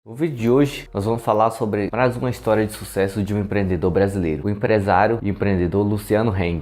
No vídeo de hoje nós vamos falar sobre mais uma história de sucesso de um empreendedor brasileiro, o empresário e empreendedor Luciano Heng.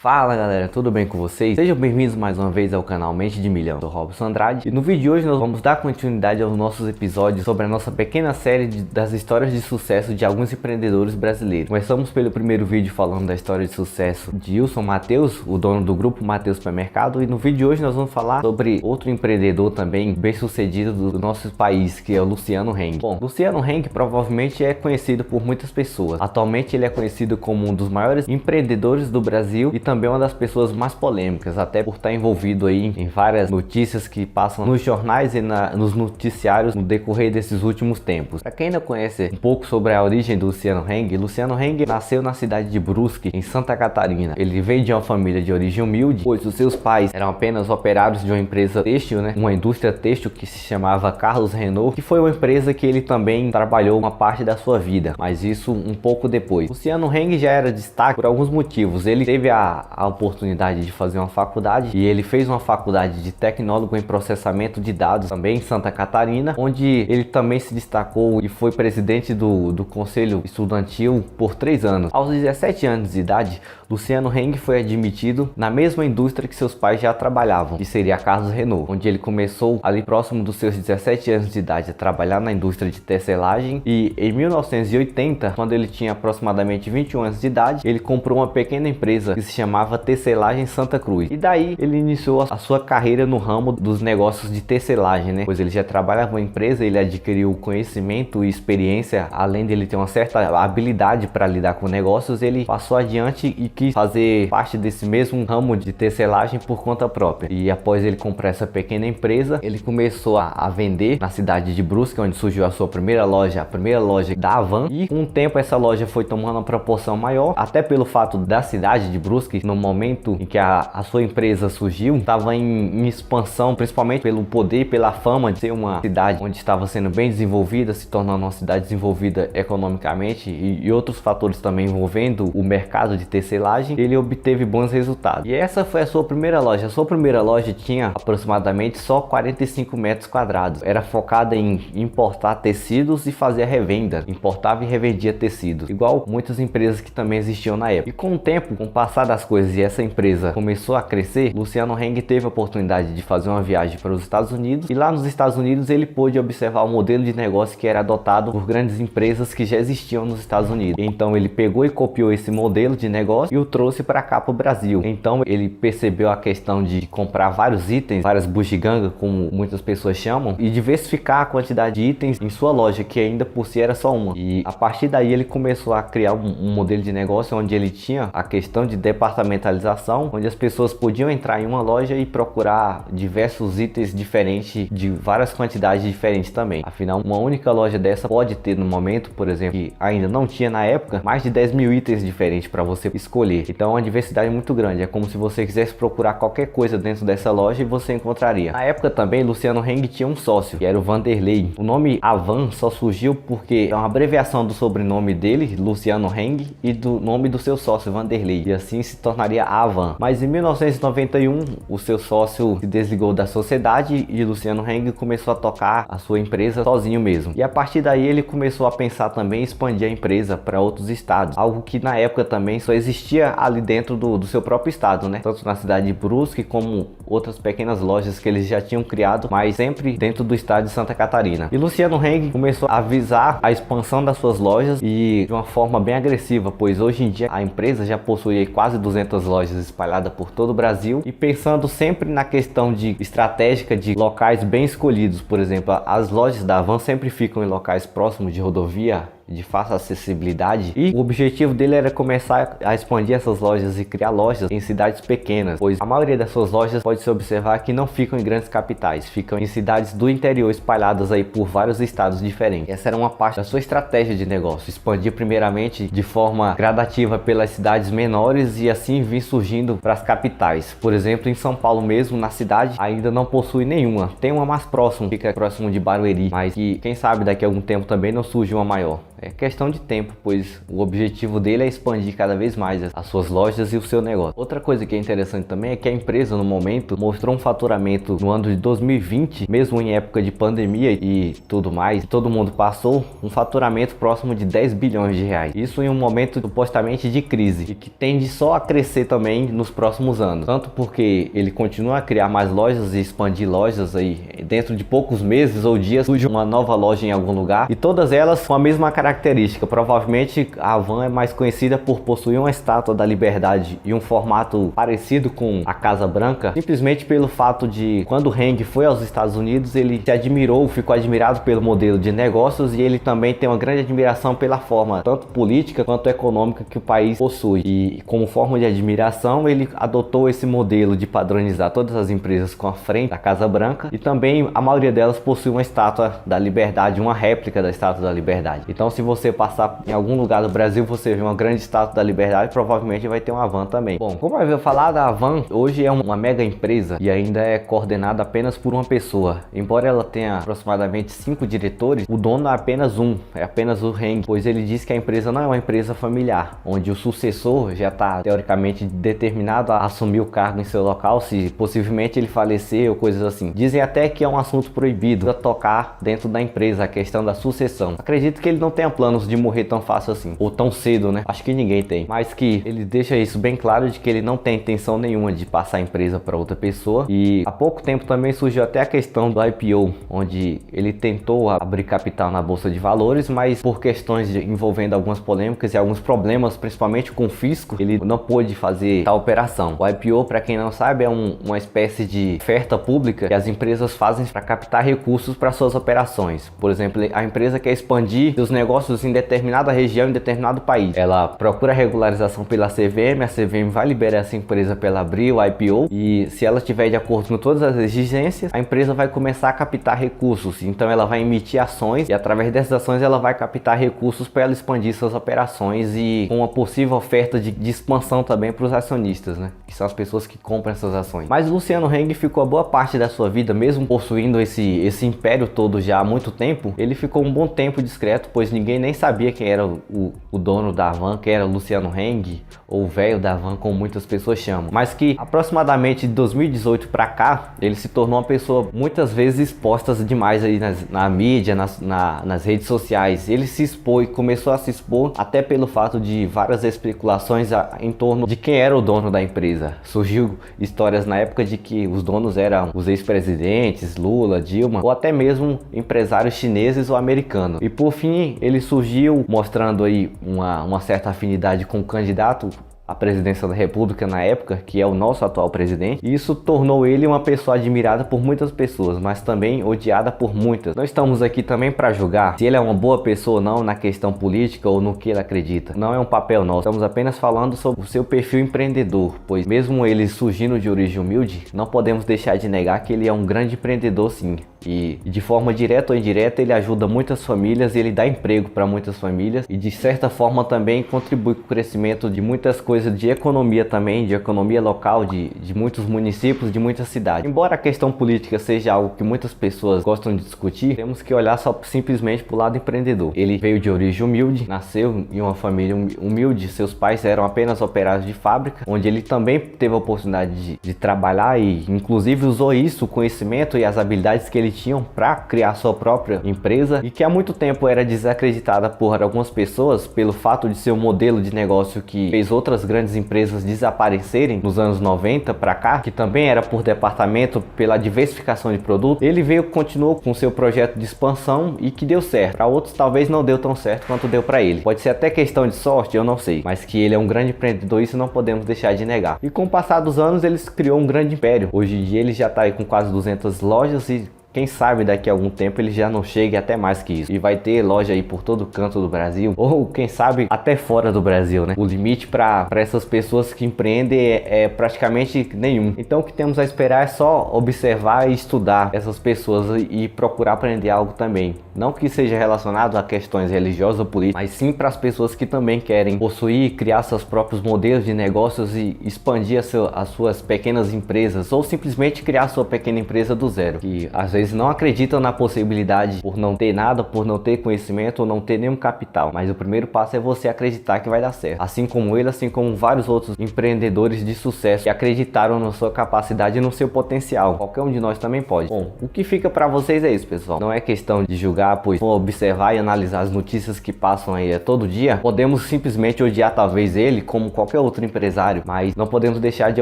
Fala galera, tudo bem com vocês? Sejam bem-vindos mais uma vez ao canal Mente de Milhão, eu sou Robson Andrade e no vídeo de hoje nós vamos dar continuidade aos nossos episódios sobre a nossa pequena série das histórias de sucesso de alguns empreendedores brasileiros. Começamos pelo primeiro vídeo falando da história de sucesso de Wilson Matheus, o dono do grupo Matheus Supermercado, e no vídeo de hoje nós vamos falar sobre outro empreendedor também bem sucedido do nosso país, que é o Luciano Heng. Bom, Luciano Heng provavelmente é conhecido por muitas pessoas. Atualmente ele é conhecido como um dos maiores empreendedores do Brasil e também uma das pessoas mais polêmicas, até por estar envolvido aí em várias notícias que passam nos jornais e nos noticiários no decorrer desses últimos tempos. Para quem não conhece um pouco sobre a origem do Luciano Heng nasceu na cidade de Brusque, em Santa Catarina. Ele veio de uma família de origem humilde, pois os seus pais eram apenas operários de uma empresa têxtil, uma indústria têxtil que se chamava Carlos Renault, que foi uma empresa que ele também trabalhou uma parte da sua vida, mas isso um pouco depois. Luciano Heng já era destaque por alguns motivos. Ele teve a oportunidade de fazer uma faculdade e ele fez uma faculdade de tecnólogo em processamento de dados também em Santa Catarina, onde ele também se destacou e foi presidente do conselho estudantil por 3 anos. Aos 17 anos de idade, Luciano Heng foi admitido na mesma indústria que seus pais já trabalhavam, que seria a Carlos Renault, onde ele começou ali próximo dos seus 17 anos de idade a trabalhar na indústria de tecelagem, e em 1980, quando ele tinha aproximadamente 21 anos de idade, ele comprou uma pequena empresa que se chamava Tecelagem Santa Cruz. E daí ele iniciou a sua carreira no ramo dos negócios de tecelagem, pois ele já trabalhava em empresa, ele adquiriu conhecimento e experiência, além de ele ter uma certa habilidade para lidar com negócios, ele passou adiante e quis fazer parte desse mesmo ramo de tecelagem por conta própria. E após ele comprar essa pequena empresa, ele começou a vender na cidade de Brusque, onde surgiu a sua primeira loja, a primeira loja da Havan, e com o tempo essa loja foi tomando uma proporção maior, até pelo fato da cidade de Brusque, no momento em que a sua empresa surgiu, estava em expansão, principalmente pelo poder e pela fama de ser uma cidade onde estava sendo bem desenvolvida, se tornando uma cidade desenvolvida economicamente e outros fatores também envolvendo o mercado de tecelagem. Ele obteve bons resultados. E essa foi a sua primeira loja. A sua primeira loja tinha aproximadamente só 45 metros quadrados. Era focada em importar tecidos e fazer a revenda. Importava e revendia tecidos, igual muitas empresas que também existiam na época. E com o tempo, com o passar das coisas e essa empresa começou a crescer, Luciano Heng teve a oportunidade de fazer uma viagem para os Estados Unidos, e lá nos Estados Unidos ele pôde observar o modelo de negócio que era adotado por grandes empresas que já existiam nos Estados Unidos. Então ele pegou e copiou esse modelo de negócio e o trouxe para cá para o Brasil. Então ele percebeu a questão de comprar vários itens, várias bugigangas, como muitas pessoas chamam, e diversificar a quantidade de itens em sua loja, que ainda por si era só uma. E a partir daí ele começou a criar um modelo de negócio onde ele tinha a questão de departamentalização, onde as pessoas podiam entrar em uma loja e procurar diversos itens diferentes, de várias quantidades diferentes também. Afinal, uma única loja dessa pode ter no momento, por exemplo, que ainda não tinha na época, mais de 10 mil itens diferentes para você escolher. Então é uma diversidade muito grande. É como se você quisesse procurar qualquer coisa dentro dessa loja e você encontraria. Na época também, Luciano Heng tinha um sócio, que era o Vanderlei. O nome Havan só surgiu porque é uma abreviação do sobrenome dele, Luciano Heng, e do nome do seu sócio, Vanderlei. E assim se tornaria Havan. Mas em 1991, o seu sócio se desligou da sociedade e Luciano Heng começou a tocar a sua empresa sozinho mesmo. E a partir daí ele começou a pensar também em expandir a empresa para outros estados, algo que na época também só existia ali dentro do seu próprio estado, tanto na cidade de Brusque como outras pequenas lojas que eles já tinham criado, mas sempre dentro do estado de Santa Catarina. E Luciano Heng começou a visar a expansão das suas lojas e de uma forma bem agressiva, pois hoje em dia a empresa já possui quase 200 lojas espalhadas por todo o Brasil, e pensando sempre na questão de estratégica de locais bem escolhidos. Por exemplo, as lojas da Havan sempre ficam em locais próximos de rodovia, de fácil acessibilidade, e o objetivo dele era começar a expandir essas lojas e criar lojas em cidades pequenas, pois a maioria das suas lojas pode-se observar que não ficam em grandes capitais, ficam em cidades do interior espalhadas aí por vários estados diferentes. Essa era uma parte da sua estratégia de negócio, expandir primeiramente de forma gradativa pelas cidades menores e assim vir surgindo para as capitais. Por exemplo, em São Paulo mesmo, na cidade, ainda não possui nenhuma. Tem uma mais próxima, fica próximo de Barueri, mas que quem sabe daqui a algum tempo também não surge uma maior. É questão de tempo, pois o objetivo dele é expandir cada vez mais as suas lojas e o seu negócio. Outra coisa que é interessante também é que a empresa no momento mostrou um faturamento no ano de 2020, mesmo em época de pandemia e tudo mais, todo mundo passou um faturamento próximo de 10 bilhões de reais. Isso em um momento supostamente de crise e que tende só a crescer também nos próximos anos. Tanto porque ele continua a criar mais lojas e expandir lojas aí dentro de poucos meses ou dias surge uma nova loja em algum lugar e todas elas com a mesma característica. Provavelmente a Havan é mais conhecida por possuir uma estátua da Liberdade e um formato parecido com a Casa Branca, simplesmente pelo fato de quando Heng foi aos Estados Unidos ele se admirou, ficou admirado pelo modelo de negócios e ele também tem uma grande admiração pela forma tanto política quanto econômica que o país possui. E como forma de admiração ele adotou esse modelo de padronizar todas as empresas com a frente da Casa Branca e também a maioria delas possui uma estátua da Liberdade, uma réplica da estátua da Liberdade. Então se você passar em algum lugar do Brasil você vê uma grande estátua da Liberdade, provavelmente vai ter uma Havan também. Bom, como eu havia falado, a Havan hoje é uma mega empresa e ainda é coordenada apenas por uma pessoa. Embora ela tenha aproximadamente 5 diretores, o dono é apenas o Heng, pois ele diz que a empresa não é uma empresa familiar, onde o sucessor já está teoricamente determinado a assumir o cargo em seu local se possivelmente ele falecer ou coisas assim. Dizem até que é um assunto proibido a tocar dentro da empresa, a questão da sucessão. Acredito que ele não tenha planos de morrer tão fácil assim, ou tão cedo, né? Acho que ninguém tem, mas que ele deixa isso bem claro de que ele não tem intenção nenhuma de passar a empresa para outra pessoa. E há pouco tempo também surgiu até a questão do IPO, onde ele tentou abrir capital na bolsa de valores, mas por questões envolvendo algumas polêmicas e alguns problemas, principalmente com o fisco, ele não pôde fazer tal operação. O IPO, para quem não sabe, é uma espécie de oferta pública que as empresas fazem para captar recursos para suas operações. Por exemplo, a empresa quer expandir seus negócios em determinada região, em determinado país. Ela procura regularização pela CVM, a CVM vai liberar essa empresa para ela abrir o IPO e se ela estiver de acordo com todas as exigências, a empresa vai começar a captar recursos. Então ela vai emitir ações e através dessas ações ela vai captar recursos para ela expandir suas operações e com uma possível oferta de expansão também para os acionistas, né? Que são as pessoas que compram essas ações. Mas Luciano Heng ficou a boa parte da sua vida, mesmo possuindo esse império todo já há muito tempo, ele ficou um bom tempo discreto, pois ninguém nem sabia quem era o dono da Havan, que era Luciano Heng, ou o velho da Havan, como muitas pessoas chamam. Mas que aproximadamente de 2018 para cá, ele se tornou uma pessoa muitas vezes exposta demais aí na mídia, nas redes sociais. Ele se expôs, começou a se expor até pelo fato de várias especulações em torno de quem era o dono da empresa. Surgiu histórias na época de que os donos eram os ex-presidentes, Lula, Dilma, ou até mesmo empresários chineses ou americanos. E por fim, ele surgiu mostrando aí uma certa afinidade com o candidato a presidência da República na época, que é o nosso atual presidente, e isso tornou ele uma pessoa admirada por muitas pessoas, mas também odiada por muitas. Nós estamos aqui também para julgar se ele é uma boa pessoa ou não na questão política ou no que ele acredita. Não é um papel nosso, estamos apenas falando sobre o seu perfil empreendedor, pois mesmo ele surgindo de origem humilde, não podemos deixar de negar que ele é um grande empreendedor sim. E de forma direta ou indireta ele ajuda muitas famílias, ele dá emprego para muitas famílias e de certa forma também contribui com o crescimento de muitas coisas de economia também, de economia local, de muitos municípios, de muitas cidades. Embora a questão política seja algo que muitas pessoas gostam de discutir, temos que olhar só simplesmente para o lado empreendedor. Ele veio de origem humilde, nasceu em uma família humilde, seus pais eram apenas operários de fábrica, onde ele também teve a oportunidade de trabalhar e inclusive usou isso, o conhecimento e as habilidades que ele tinham para criar sua própria empresa e que há muito tempo era desacreditada por algumas pessoas pelo fato de ser um modelo de negócio que fez outras grandes empresas desaparecerem nos anos 90 para cá, que também era por departamento pela diversificação de produtos. Ele continuou com seu projeto de expansão e que deu certo. Para outros talvez não deu tão certo quanto deu para ele. Pode ser até questão de sorte, eu não sei, mas que ele é um grande empreendedor, isso não podemos deixar de negar. E com o passar dos anos ele criou um grande império. Hoje em dia ele já está aí com quase 200 lojas e quem sabe daqui a algum tempo ele já não chegue até mais que isso. E vai ter loja aí por todo canto do Brasil. Ou quem sabe até fora do Brasil, né? O limite para essas pessoas que empreendem é praticamente nenhum. Então o que temos a esperar é só observar e estudar essas pessoas e procurar aprender algo também. Não que seja relacionado a questões religiosas ou políticas, mas sim para as pessoas que também querem possuir, criar seus próprios modelos de negócios e expandir as suas pequenas empresas. Ou simplesmente criar sua pequena empresa do zero. Que às vezes vezes não acreditam na possibilidade por não ter nada, por não ter conhecimento ou não ter nenhum capital. Mas o primeiro passo é você acreditar que vai dar certo. Assim como ele, assim como vários outros empreendedores de sucesso que acreditaram na sua capacidade e no seu potencial. Qualquer um de nós também pode. Bom, o que fica para vocês é isso, pessoal. Não é questão de julgar, pois for observar e analisar as notícias que passam aí todo dia, podemos simplesmente odiar talvez ele como qualquer outro empresário, mas não podemos deixar de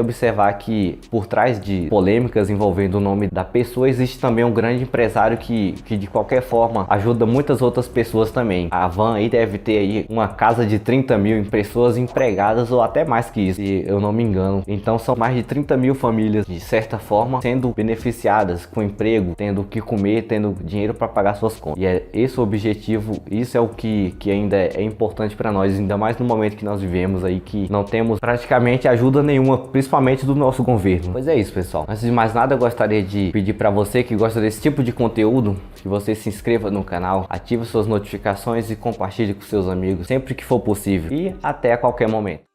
observar que por trás de polêmicas envolvendo o nome da pessoa existe também um grande empresário que de qualquer forma ajuda muitas outras pessoas também. A Van aí deve ter aí uma casa de 30 mil pessoas empregadas ou até mais que isso, se eu não me engano. Então são mais de 30 mil famílias de certa forma sendo beneficiadas com emprego, tendo o que comer, tendo dinheiro para pagar suas contas. E é esse o objetivo, isso é o que ainda é importante para nós, ainda mais no momento que nós vivemos aí, que não temos praticamente ajuda nenhuma, principalmente do nosso governo. Pois é isso, pessoal. Antes de mais nada, eu gostaria de pedir para você que gosta desse tipo de conteúdo, que você se inscreva no canal, ative suas notificações e compartilhe com seus amigos sempre que for possível. E até a qualquer momento.